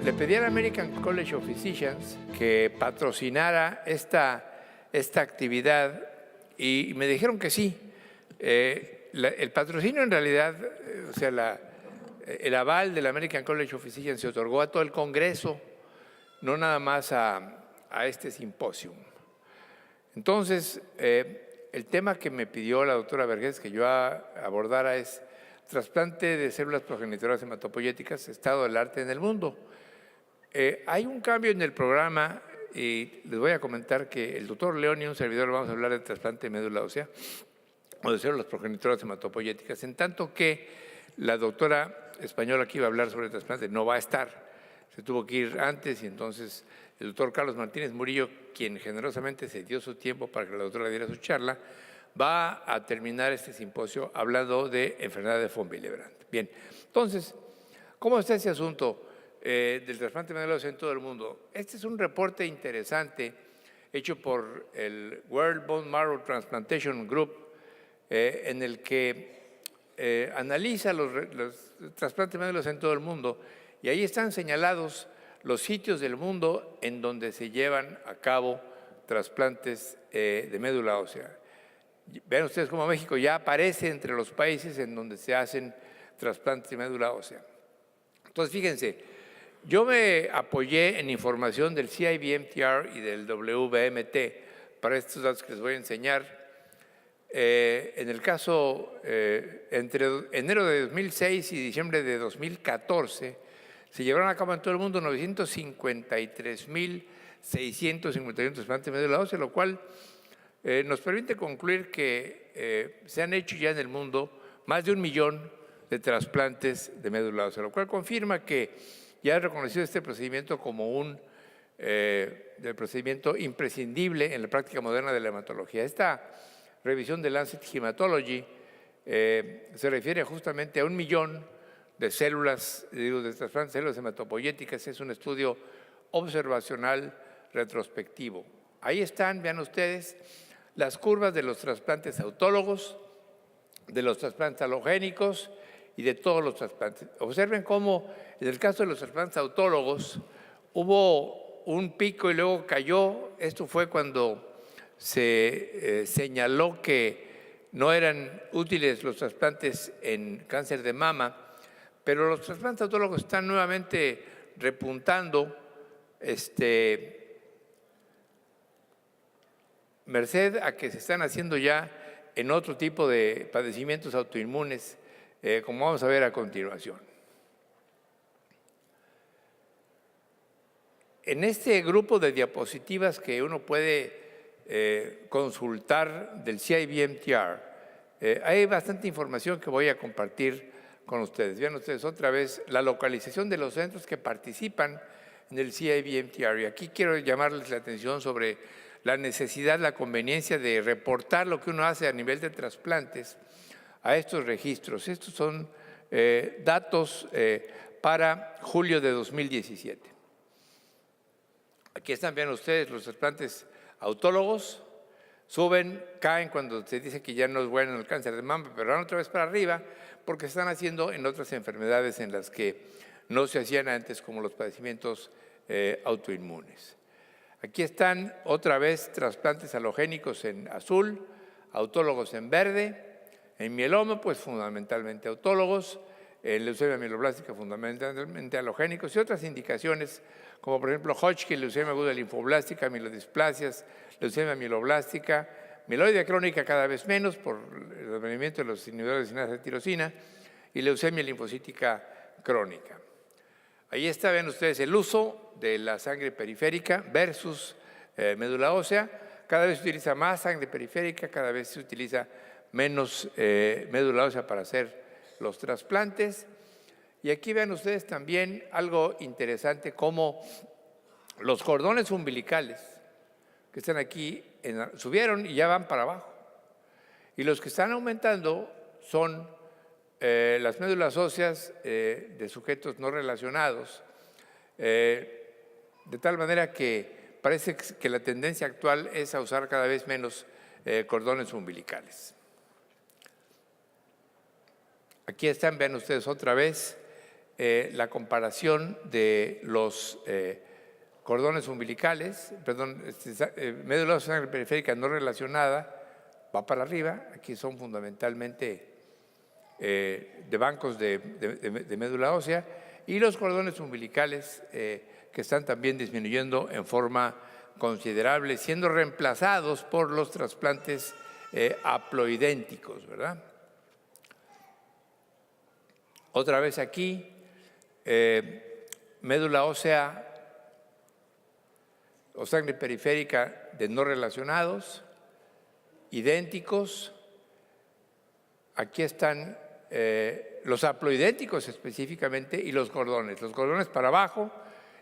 Le pedí al American College of Physicians que patrocinara esta actividad y me dijeron que sí. El patrocinio en realidad, o sea, el aval del American College of Physicians se otorgó a todo el Congreso, no nada más a este simposio. Entonces, el tema que me pidió la doctora Vergés que yo abordara es trasplante de células progenitoras hematopoyéticas, estado del arte en el mundo. Hay un cambio en el programa y les voy a comentar que el doctor León y un servidor vamos a hablar de trasplante de médula ósea o de células progenitoras hematopoyéticas, en tanto que la doctora española que iba a hablar sobre trasplante no va a estar. Se tuvo que ir antes y entonces el doctor Carlos Martínez Murillo, quien generosamente se dio su tiempo para que la doctora diera su charla, va a terminar este simposio hablando de enfermedad de von Willebrand. Bien, entonces, ¿cómo está ese asunto del trasplante de médula ósea en todo el mundo? Este es un reporte interesante hecho por el World Bone Marrow Transplantation Group, en el que analiza los trasplantes de médula ósea en todo el mundo, y ahí están señalados los sitios del mundo en donde se llevan a cabo trasplantes de médula ósea. Vean ustedes cómo México ya aparece entre los países en donde se hacen trasplantes de médula ósea. Entonces, fíjense, yo me apoyé en información del CIBMTR y del WBMT para estos datos que les voy a enseñar. En el caso, entre enero de 2006 y diciembre de 2014, se llevaron a cabo en todo el mundo 953.651 trasplantes de médula ósea, lo cual nos permite concluir que se han hecho ya en el mundo más de 1 millón de trasplantes de médula ósea, lo cual confirma que ya es reconocido este procedimiento como un procedimiento imprescindible en la práctica moderna de la hematología. Esta revisión de Lancet Hematology se refiere justamente a 1 millón de células, de trasplantes de células hematopoyéticas. Es un estudio observacional retrospectivo. Ahí están, vean ustedes, las curvas de los trasplantes autólogos, de los trasplantes alogénicos y de todos los trasplantes. Observen cómo en el caso de los trasplantes autólogos hubo un pico y luego cayó. Esto fue cuando se señaló que no eran útiles los trasplantes en cáncer de mama, pero los trasplantes autólogos están nuevamente repuntando, merced a que se están haciendo ya en otro tipo de padecimientos autoinmunes, como vamos a ver a continuación. En este grupo de diapositivas que uno puede consultar del CIBMTR, hay bastante información que voy a compartir con ustedes. Vean ustedes otra vez la localización de los centros que participan en el CIBMTR. Y aquí quiero llamarles la atención sobre la necesidad, la conveniencia de reportar lo que uno hace a nivel de trasplantes a estos registros. Estos son datos para julio de 2017. Aquí están, vean ustedes, los trasplantes autólogos. Suben, caen cuando se dice que ya no es bueno el cáncer de mama, pero van otra vez para arriba porque se están haciendo en otras enfermedades en las que no se hacían antes, como los padecimientos autoinmunes. Aquí están otra vez trasplantes alogénicos en azul, autólogos en verde, en mieloma, pues fundamentalmente autólogos, en leucemia mieloblástica fundamentalmente alogénicos y otras indicaciones como por ejemplo Hodgkin, leucemia aguda linfoblástica, mielodisplasias, leucemia mieloblástica, mieloide crónica cada vez menos por el advenimiento de los inhibidores de sinasa de tirosina y leucemia linfocítica crónica. Ahí está, ven ustedes el uso de la sangre periférica versus médula ósea. Cada vez se utiliza más sangre periférica, cada vez se utiliza menos médula ósea para hacer los trasplantes. Y aquí vean ustedes también algo interesante, como los cordones umbilicales que están aquí subieron y ya van para abajo. Y los que están aumentando son las médulas óseas de sujetos no relacionados, de tal manera que parece que la tendencia actual es a usar cada vez menos cordones umbilicales. Aquí están, vean ustedes otra vez, la comparación de los cordones umbilicales, perdón, médula ósea sangre periférica no relacionada, va para arriba. Aquí son fundamentalmente de bancos de médula ósea, y los cordones umbilicales que están también disminuyendo en forma considerable, siendo reemplazados por los trasplantes haploidénticos, ¿verdad? Otra vez aquí, médula ósea o sangre periférica de no relacionados, idénticos. Aquí están los haploidénticos específicamente y los cordones para abajo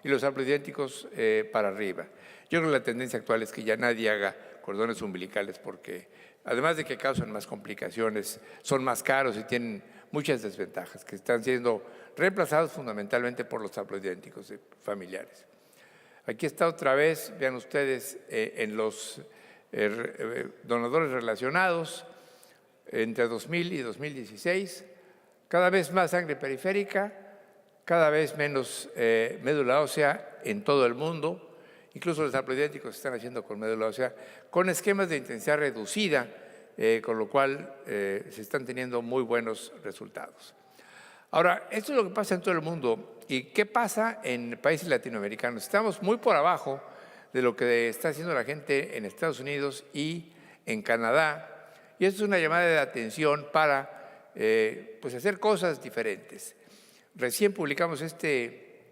y los haploidénticos para arriba. Yo creo que la tendencia actual es que ya nadie haga cordones umbilicales porque, además de que causan más complicaciones, son más caros y tienen muchas desventajas, que están siendo reemplazados fundamentalmente por los haploidénticos familiares. Aquí está otra vez, vean ustedes, en los donadores relacionados, entre 2000 y 2016, cada vez más sangre periférica, cada vez menos médula ósea en todo el mundo. Incluso los haploidénticos se están haciendo con médula ósea, con esquemas de intensidad reducida, con lo cual se están teniendo muy buenos resultados. Ahora, esto es lo que pasa en todo el mundo. ¿Y qué pasa en países latinoamericanos? Estamos muy por abajo de lo que está haciendo la gente en Estados Unidos y en Canadá. Y esto es una llamada de atención para pues hacer cosas diferentes. Recién publicamos este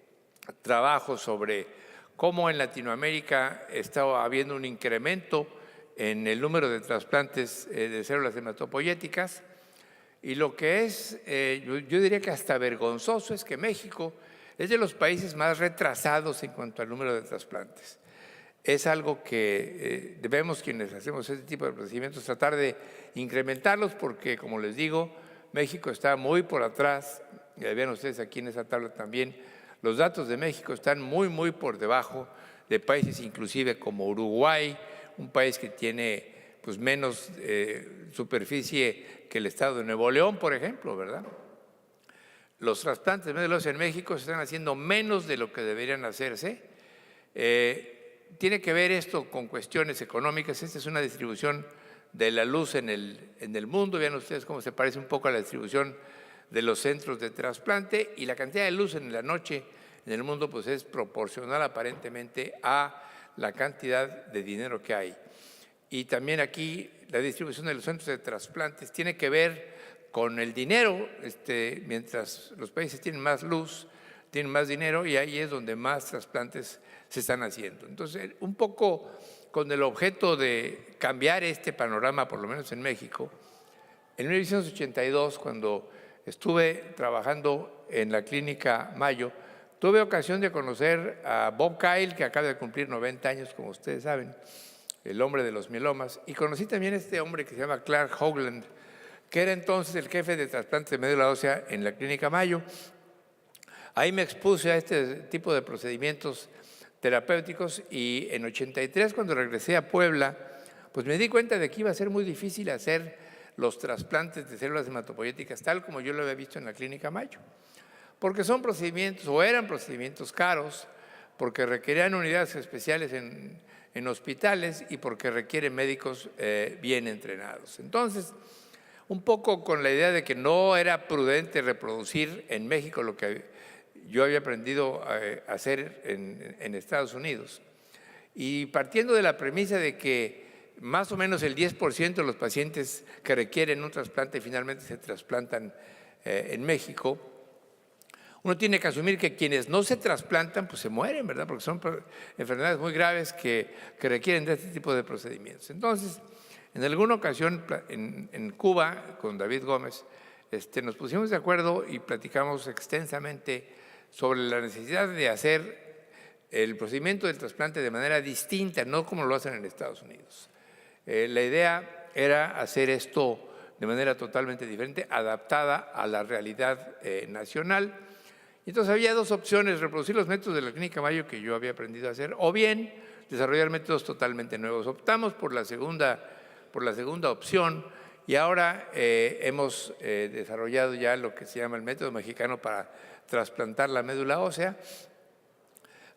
trabajo sobre cómo en Latinoamérica está habiendo un incremento en el número de trasplantes de células hematopoyéticas. Y lo que es, yo diría que hasta vergonzoso, es que México es de los países más retrasados en cuanto al número de trasplantes. Es algo que debemos, quienes hacemos este tipo de procedimientos, tratar de incrementarlos porque, como les digo, México está muy por atrás. Vean ustedes aquí en esa tabla también, los datos de México están muy por debajo de países inclusive como Uruguay, un país que tiene pues menos superficie que el estado de Nuevo León, por ejemplo, ¿verdad? Los trasplantes de médula ósea en México se están haciendo menos de lo que deberían hacerse. Tiene que ver esto con cuestiones económicas. Esta es una distribución de la luz en el mundo. Vean ustedes cómo se parece un poco a la distribución de los centros de trasplante, y la cantidad de luz en la noche en el mundo pues es proporcional aparentemente a la cantidad de dinero que hay. Y también aquí la distribución de los centros de trasplantes tiene que ver con el dinero. Mientras los países tienen más luz, tienen más dinero, y ahí es donde más trasplantes se están haciendo. Entonces, un poco con el objeto de cambiar este panorama, por lo menos en México, en 1982, cuando estuve trabajando en la Clínica Mayo, tuve ocasión de conocer a Bob Kyle, que acaba de cumplir 90 años, como ustedes saben, el hombre de los mielomas, y conocí también a este hombre que se llama Clark Hoagland, que era entonces el jefe de trasplantes de médula ósea en la Clínica Mayo. Ahí me expuse a este tipo de procedimientos terapéuticos, y en 83, cuando regresé a Puebla, pues me di cuenta de que iba a ser muy difícil hacer los trasplantes de células hematopoyéticas tal como yo lo había visto en la Clínica Mayo, porque son procedimientos, o eran procedimientos caros, porque requerían unidades especiales en hospitales y porque requieren médicos bien entrenados. Entonces, un poco con la idea de que no era prudente reproducir en México lo que yo había aprendido a hacer en Estados Unidos, y partiendo de la premisa de que más o menos el 10% de los pacientes que requieren un trasplante finalmente se trasplantan en México, uno tiene que asumir que quienes no se trasplantan pues se mueren, ¿verdad? Porque son enfermedades muy graves que requieren de este tipo de procedimientos. Entonces, en alguna ocasión en Cuba, con David Gómez, nos pusimos de acuerdo y platicamos extensamente sobre la necesidad de hacer el procedimiento del trasplante de manera distinta, no como lo hacen en Estados Unidos. La idea era hacer esto de manera totalmente diferente, adaptada a la realidad nacional. Entonces había dos opciones: reproducir los métodos de la Clínica Mayo que yo había aprendido a hacer, o bien desarrollar métodos totalmente nuevos. Optamos por la segunda opción, y ahora hemos desarrollado ya lo que se llama el método mexicano para trasplantar la médula ósea,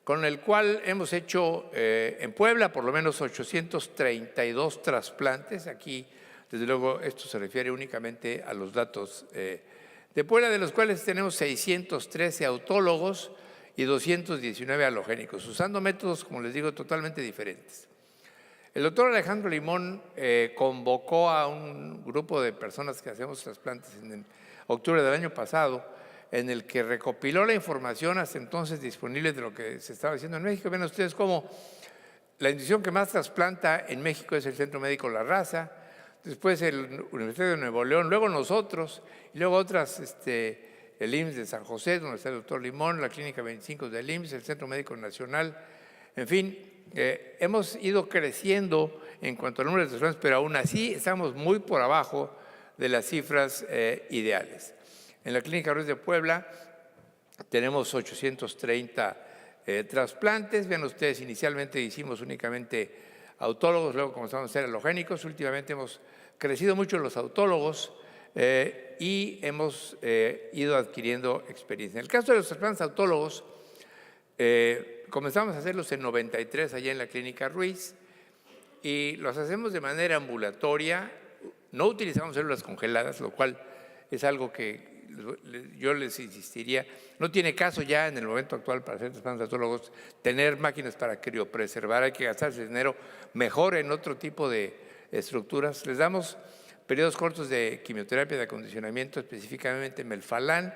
con el cual hemos hecho en Puebla por lo menos 832 trasplantes. Aquí, desde luego, esto se refiere únicamente a los datos de Puebla, de los cuales tenemos 613 autólogos y 219 halogénicos, usando métodos, como les digo, totalmente diferentes. El doctor Alejandro Limón convocó a un grupo de personas que hacemos trasplantes en octubre del año pasado, en el que recopiló la información hasta entonces disponible de lo que se estaba haciendo en México. Ven ustedes cómo la institución que más trasplanta en México es el Centro Médico La Raza, después el Universidad de Nuevo León, luego nosotros, y luego otras, el IMSS de San José, donde está el doctor Limón, la Clínica 25 del IMSS, el Centro Médico Nacional, en fin, hemos ido creciendo en cuanto al número de trasplantes, pero aún así estamos muy por abajo de las cifras ideales. En la Clínica Ruiz de Puebla tenemos 830 trasplantes. Vean ustedes, inicialmente hicimos únicamente autólogos, luego comenzamos a hacer halogénicos. Últimamente hemos crecido mucho los autólogos y hemos ido adquiriendo experiencia. En el caso de los trasplantes autólogos, comenzamos a hacerlos en 93 allá en la Clínica Ruiz y los hacemos de manera ambulatoria. No utilizamos células congeladas, lo cual es algo que yo les insistiría. No tiene caso ya en el momento actual para hacer trasplantes autólogos tener máquinas para criopreservar. Hay que gastarse dinero mejor en otro tipo de estructuras. Les damos periodos cortos de quimioterapia de acondicionamiento, específicamente melfalán.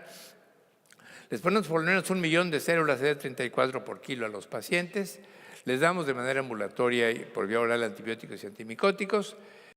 Les ponemos por lo menos 1 millón de células CD34 por kilo a los pacientes. Les damos de manera ambulatoria y por vía oral antibióticos y antimicóticos.